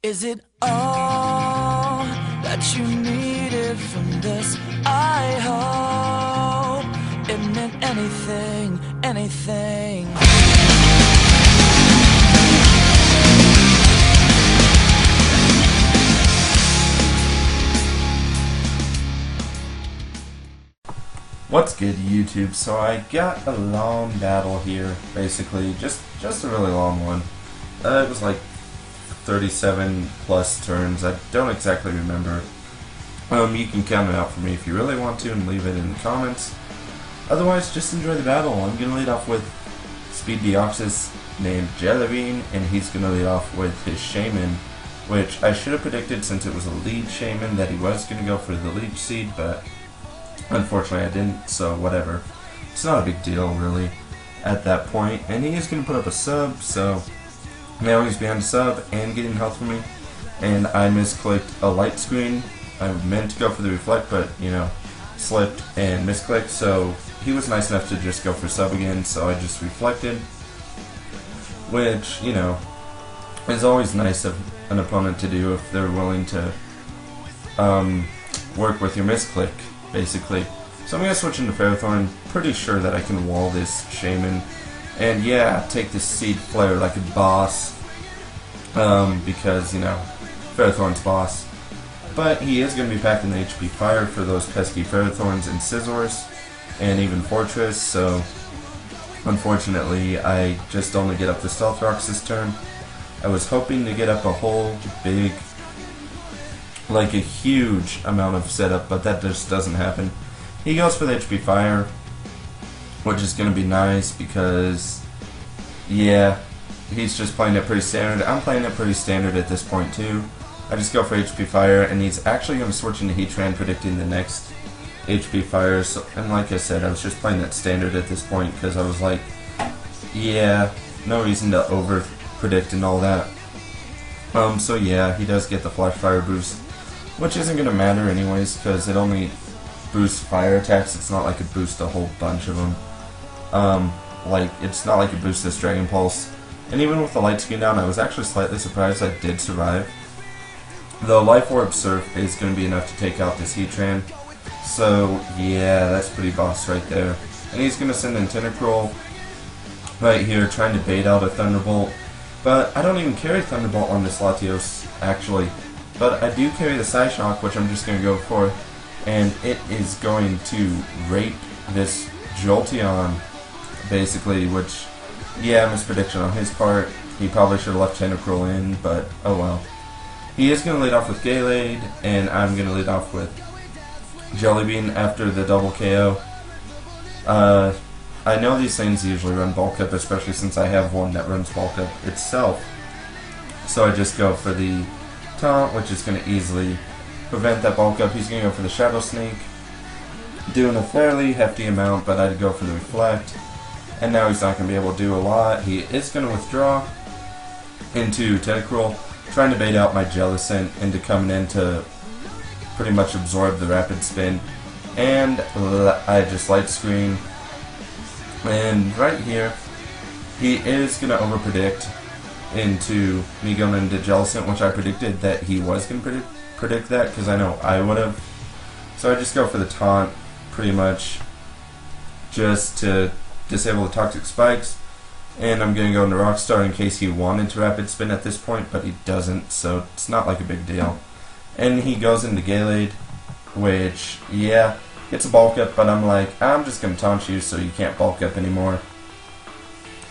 Is it all that you needed from this? I hope it meant anything, anything. What's good, YouTube? So I got a long battle here, basically, just a really long one. It was like 37 plus turns. I don't exactly remember. You can count it out for me if you really want to and leave it in the comments. Otherwise, just enjoy the battle. I'm gonna lead off with Speed Deoxys named Jellybean, and he's gonna lead off with his Shaman, which I should have predicted since it was a lead Shaman that he was gonna go for the leech seed, but unfortunately I didn't, so whatever. It's not a big deal really at that point. And he is going to put up a sub, so now he's behind a sub and getting health from me. And I misclicked a light screen. I meant to go for the reflect, but slipped and misclicked, so he was nice enough to just go for sub again, so I just reflected. Which, is always nice of an opponent to do if they're willing to work with your misclick, basically. So I'm going to switch into Ferrothorn. Pretty sure that I can wall this Shaman. And yeah, take this Seed Flare like a boss. Because, Ferrothorn's boss. But he is going to be packing the HP Fire for those pesky Ferrothorns and Scizors. And even Fortress, so unfortunately I just only get up the Stealth Rocks this turn. I was hoping to get up a whole big, like a huge amount of setup, but that just doesn't happen. He goes for the HP Fire, which is going to be nice because, yeah, he's just playing it pretty standard. I'm playing it pretty standard at this point too. I just go for HP Fire, and he's actually going to switch into Heatran, predicting the next HP Fire. So, and like I said, I was just playing that standard at this point because I was like, yeah, no reason to over predict and all that. So yeah, he does get the Flash Fire boost, which isn't going to matter anyways, because it only boosts fire attacks. It's not like it boosts a whole bunch of them. It's not like it boosts this Dragon Pulse. And even with the light screen down, I was actually slightly surprised I did survive. Though Life Orb Surf is going to be enough to take out this Heatran. So yeah, that's pretty boss right there. And he's going to send in Tentacruel right here, trying to bait out a Thunderbolt. But I don't even carry Thunderbolt on this Latios, actually. But I do carry the Psyshock, which I'm just going to go for, and it is going to rape this Jolteon, basically, which, yeah, misprediction on his part. He probably should have left Tentacruel in, but oh well. He is going to lead off with Gallade, and I'm going to lead off with Jellybean after the double KO. I know these things usually run Bulk Up, especially since I have one that runs Bulk Up itself. So I just go for the Taunt, which is going to easily prevent that Bulk Up. He's going to go for the Shadow Sneak, doing a fairly hefty amount, but I'd go for the Reflect. And now he's not going to be able to do a lot. He is going to withdraw into Tentacruel, trying to bait out my Jellicent into coming in to pretty much absorb the Rapid Spin. And I just Light Screen. And right here, he is going to overpredict into me going into Jellicent, which I predicted that he was going to predict that, because I know I would have. So I just go for the Taunt, pretty much, just to disable the Toxic Spikes. And I'm going to go into Rockstar in case he wanted to Rapid Spin at this point, but he doesn't, so it's not like a big deal. And he goes into Gallade, which, yeah, gets a Bulk Up, but I'm like, I'm just going to taunt you so you can't Bulk Up anymore.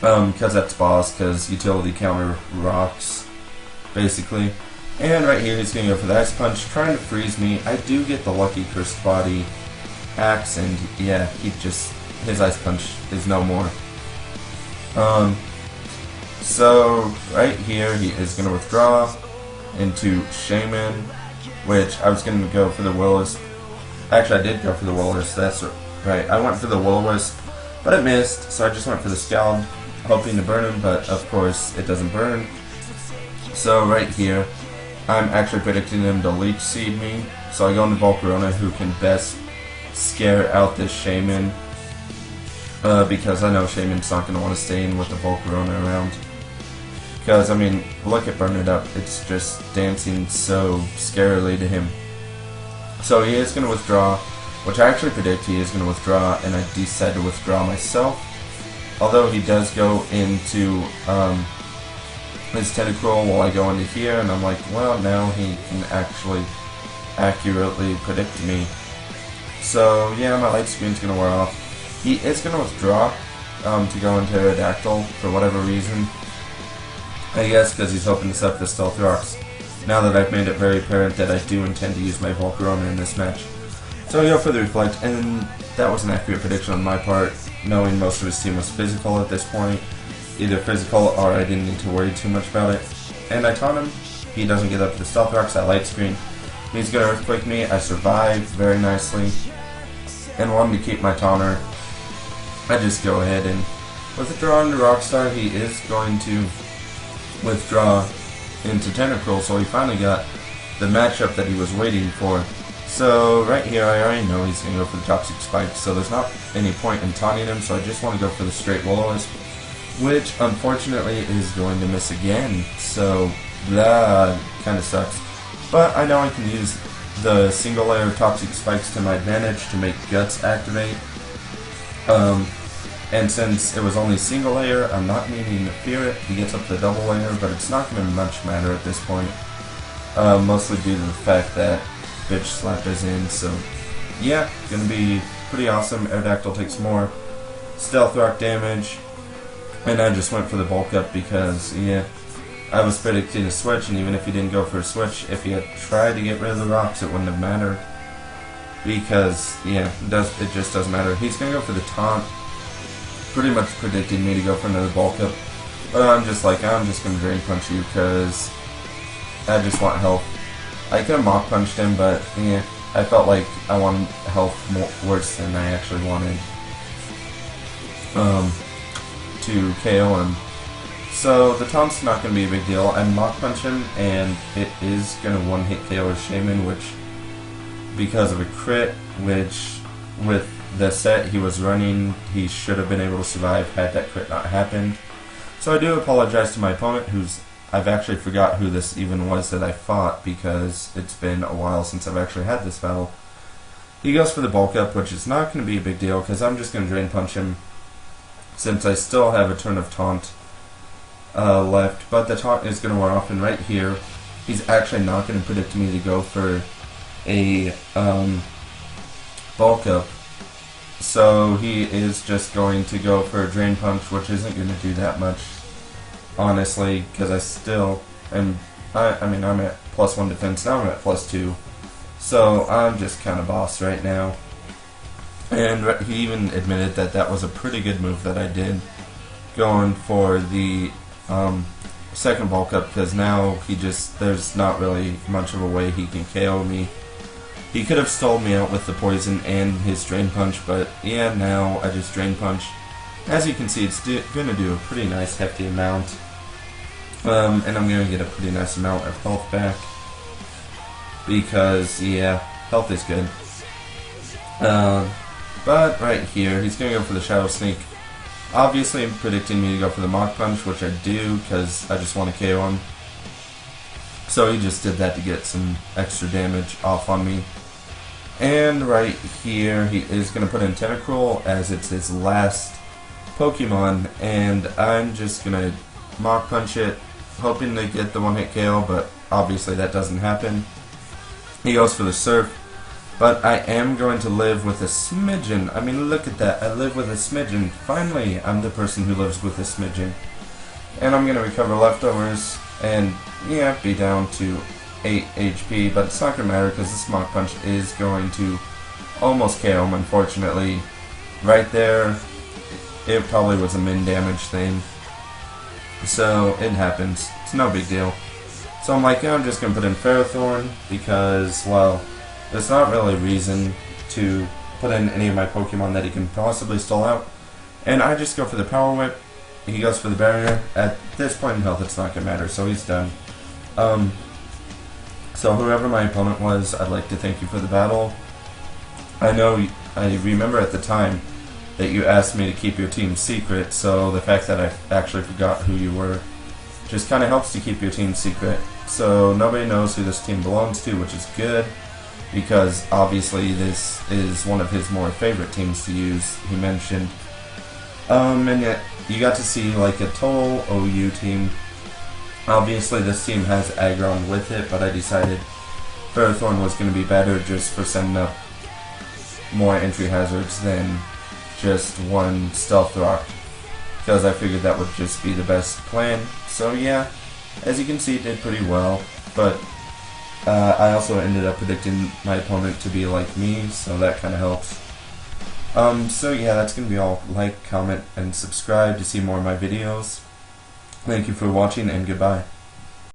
Because that's boss, because utility counter rocks, basically. And right here he's going to go for the Ice Punch, trying to freeze me. I do get the lucky Cursed Body axe, and yeah, his Ice Punch is no more. So right here he is going to withdraw into Shaman, which I was going to go for the Will-O-Wisp. Actually, I did go for the Will-O-Wisp, that's right. I went for the Will-O-Wisp, but it missed, so I just went for the Scald, hoping to burn him, but of course it doesn't burn. So right here, I'm actually predicting him to Leech Seed me, so I go into Volcarona, who can best scare out this Shaman, because I know Shaman's not going to want to stay in with the Volcarona around. Because, I mean, look at Burn It Up. It's just dancing so scarily to him. So he is going to withdraw, which I actually predict he is going to withdraw, and I decide to withdraw myself. Although he does go into his Tentacruel while I go into here, and I'm like, well, now he can actually accurately predict me. So yeah, my light screen's going to wear off. He is going to withdraw to go into Aerodactyl for whatever reason. I guess because he's hoping to set up the Stealth Rocks. Now that I've made it very apparent that I do intend to use my Volcarona in this match. So I go for the Reflect, and that was an accurate prediction on my part, knowing most of his team was physical at this point. Either physical or I didn't need to worry too much about it. And I taunt him. He doesn't get up to the Stealth Rocks, I light screen. He's going to Earthquake me. I survive very nicely. And wanting to keep my taunter, I just go ahead and withdraw into Rockstar. He is going to withdraw into Tentacruel, so he finally got the matchup that he was waiting for. So right here I already know he's going to go for the Toxic Spike, so there's not any point in taunting him, so I just want to go for the straight Will-O-Wisp, which unfortunately is going to miss again, so that kind of sucks. But I know I can use the single layer of Toxic Spikes to my advantage to make Guts activate. And since it was only single layer, I'm not needing to fear it. He gets up to the double layer, but it's not going to much matter at this point. Mostly due to the fact that Bitch Slap is in, so yeah, going to be pretty awesome. Aerodactyl takes more Stealth Rock damage, and I just went for the bulk up because, yeah, I was predicting a switch, and even if he didn't go for a switch, if he had tried to get rid of the rocks, it wouldn't have mattered. Because, yeah, it just doesn't matter. He's going to go for the taunt, pretty much predicting me to go for another bulk up. But I'm just like, I'm just going to Drain Punch you because I just want health. I could have Mach Punched him, but, yeah, I felt like I wanted health worse than I actually wanted to KO him. So the taunt's not going to be a big deal. I Mach Punch him, and it is going to one-hit KO his Shaman, which, because of a crit, which with the set he was running, he should have been able to survive had that crit not happened. So I do apologize to my opponent, I've actually forgot who this even was that I fought, because it's been a while since I've actually had this battle. He goes for the bulk up, which is not going to be a big deal, because I'm just going to Drain Punch him, since I still have a turn of taunt left, but the taunt is going to wear off, and right here, he's actually not going to predict me to go for a bulk up, so he is just going to go for a Drain Punch, which isn't going to do that much, honestly, because I still am, I mean, I'm at +1 defense, now I'm at +2, so I'm just kind of boss right now. And he even admitted that that was a pretty good move that I did, going for the second bulk up, because now there's not really much of a way he can KO me. He could have stalled me out with the poison and his Drain Punch, but yeah, now I just Drain Punch. As you can see, it's going to do a pretty nice hefty amount, and I'm going to get a pretty nice amount of health back, because yeah, health is good. But right here, he's going to go for the Shadow Sneak. Obviously, I'm predicting me to go for the Mach Punch, which I do, because I just want to KO him. So he just did that to get some extra damage off on me. And right here, he is going to put in Tentacruel, as it's his last Pokemon, and I'm just going to Mach Punch it, hoping to get the one-hit KO, but obviously that doesn't happen. He goes for the Surf. But I am going to live with a smidgen. I mean, look at that. I live with a smidgen. Finally, I'm the person who lives with a smidgen. And I'm going to recover leftovers and, yeah, be down to 8 HP. But it's not going to matter because this Mach Punch is going to almost KO him, unfortunately. Right there, it probably was a min damage thing. So, it happens. It's no big deal. So I'm like, yeah, I'm just going to put in Ferrothorn because, well, there's not really a reason to put in any of my Pokemon that he can possibly stall out. And I just go for the Power Whip. He goes for the Barrier. At this point in health, it's not going to matter, so he's done. So whoever my opponent was, I'd like to thank you for the battle. I remember at the time that you asked me to keep your team secret, so the fact that I actually forgot who you were just kind of helps to keep your team secret. So nobody knows who this team belongs to, which is good, because obviously this is one of his more favorite teams to use, he mentioned. And yet you got to see like a total OU team. Obviously this team has Aggron with it, but I decided Ferrothorn was going to be better just for setting up more entry hazards than just one Stealth Rock, because I figured that would just be the best plan. So yeah, as you can see, it did pretty well, but I also ended up predicting my opponent to be like me, so that kind of helps. So yeah, that's going to be all. Like, comment, and subscribe to see more of my videos. Thank you for watching, and goodbye.